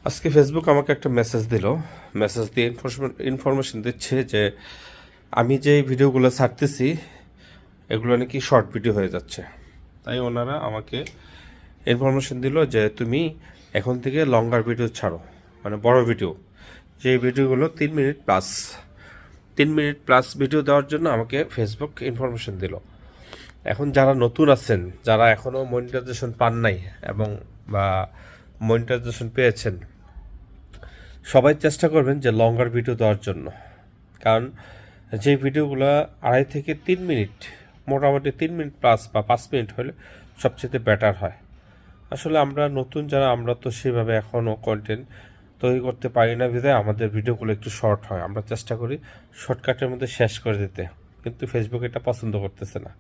আজকে ফেসবুক আমাকে একটা মেসেজ দিল। মেসেজ দিয়ে ইনফরমেশন দিচ্ছে যে আমি যে ভিডিওগুলো ছাড়তেছি এগুলো নাকি শর্ট ভিডিও হয়ে যাচ্ছে। তাই ওনারা আমাকে ইনফরমেশন দিল যে তুমি এখন থেকে লঙ্গার ভিডিও ছাড়ো, মানে বড় ভিডিও, যে ভিডিওগুলো 3 মিনিট প্লাস ভিডিও দেওয়ার জন্য আমাকে ফেসবুক ইনফরমেশন দিল। এখন যারা নতুন আছেন, যারা এখনও মনিটাইজেশন পান নাই এবং বা মনিটাইজেশন পেয়েছেন, সবাই চেষ্টা করবেন যে লঙ্গার ভিডিও দেওয়ার জন্য। কারণ যে ভিডিওগুলো 2.5 থেকে 3 মিনিট, মোটামুটি 3 মিনিট প্লাস বা 5 মিনিট হলে সবচেয়ে বেটার হয়। আসলে আমরা নতুন যারা, আমরা তো সেভাবে এখনও কন্টেন্ট তৈরি করতে পারি না, বিধায় আমাদের ভিডিওগুলো একটু শর্ট হয়। আমরা চেষ্টা করি শর্টকাটের মধ্যে শেষ করে দিতে, কিন্তু ফেসবুক এটা পছন্দ করতেছে না।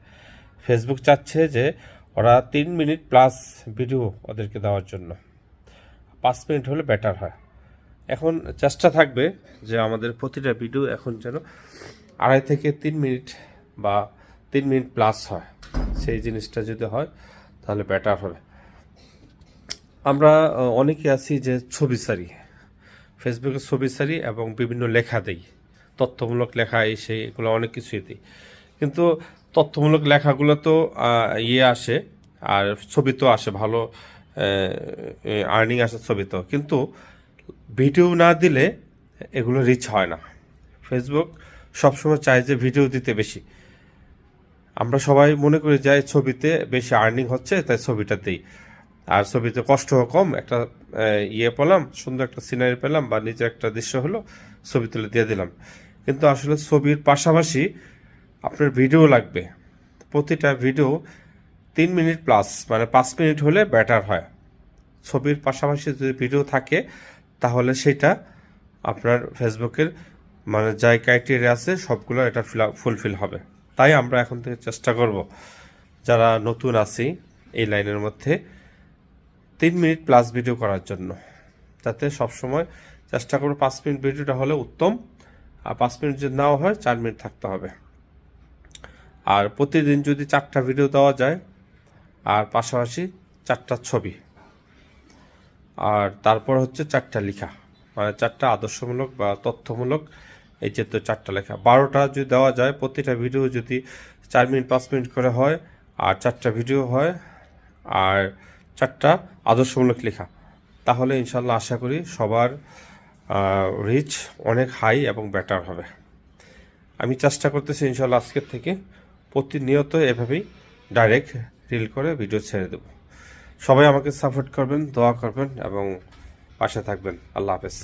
ফেসবুক চাচ্ছে যে ওরা 3 মিনিট প্লাস ভিডিও ওদেরকে দেওয়ার জন্য, 5 মিনিট হলে বেটার হয়। এখন চেষ্টা থাকবে যে আমাদের প্রতিটা ভিডিও এখন যেন 2.5 থেকে 3 মিনিট বা 3 মিনিট প্লাস হয়। সেই জিনিসটা যদি হয় তাহলে বেটার হবে। আমরা অনেকে আছি যে ছবি ছাড়ি, ফেসবুকে ছবি ছাড়ি এবং বিভিন্ন লেখা দেই, তথ্যমূলক লেখা এগুলো অনেক কিছুই দিই। কিন্তু তথ্যমূলক লেখাগুলো তো আসে, আর ছবি তো আসে, ভালো আর্নিং আসে ছবি তো, কিন্তু ভিডিও না দিলে এগুলো রিচ হয় না। ফেসবুক সবসময় চায় যে ভিডিও দিতে বেশি। আমরা সবাই মনে করি যে ছবিতে বেশি আর্নিং হচ্ছে তাই ছবিটা দিই, আর ছবিতে কষ্ট কম, একটা পেলাম, সুন্দর একটা সিনারি পেলাম বা নিজের একটা দৃশ্য হলো, ছবি তুলে দিয়ে দিলাম। কিন্তু আসলে ছবির পাশাপাশি আপনার ভিডিও লাগবে। প্রতিটা ভিডিও 3 মিনিট প্লাস, মানে 5 মিনিট হলে বেটার হয়। ছবির পাশাপাশি যদি ভিডিও থাকে তাহলে সেটা আপনার ফেসবুকের মানে যাই ক্রাইটেরিয়া আছে সবগুলো এটা ফুলফিল হবে। তাই আমরা এখন থেকে চেষ্টা করব, যারা নতুন আছি এই লাইনের মধ্যে, 3 মিনিট প্লাস ভিডিও করার জন্য, যাতে সবসময় চেষ্টা করবো 5 মিনিট ভিডিওটা হলে উত্তম, আর 5 মিনিট যদি নাও হয় 4 মিনিট থাকতে হবে। আর প্রতিদিন যদি 4টা ভিডিও দেওয়া যায়, আর পাশাপাশি 4টা ছবি, আর তারপর হচ্ছে 4টা লেখা, মানে 4টা আদর্শমূলক বা তথ্যমূলক, এই যে তো 4টা লেখা, 12টা যদি দেওয়া যায়, প্রতিটা ভিডিও যদি 4 মিনিট 5 মিনিট করে হয়, আর 4টা ভিডিও হয়, আর 4টা আদর্শমূলক লেখা, তাহলে ইনশাল্লাহ আশা করি সবার রিচ অনেক হাই এবং বেটার হবে। আমি চেষ্টা করতেছি ইনশাল্লাহ আজকের থেকে প্রতিনিয়ত এভাবেই ডাইরেক্ট রিল করে ভিডিও ছেড়ে দেব। সবাই আমাকে সাপোর্ট করবেন, দোয়া করবেন এবং পাশে থাকবেন। আল্লাহ হাফেজ।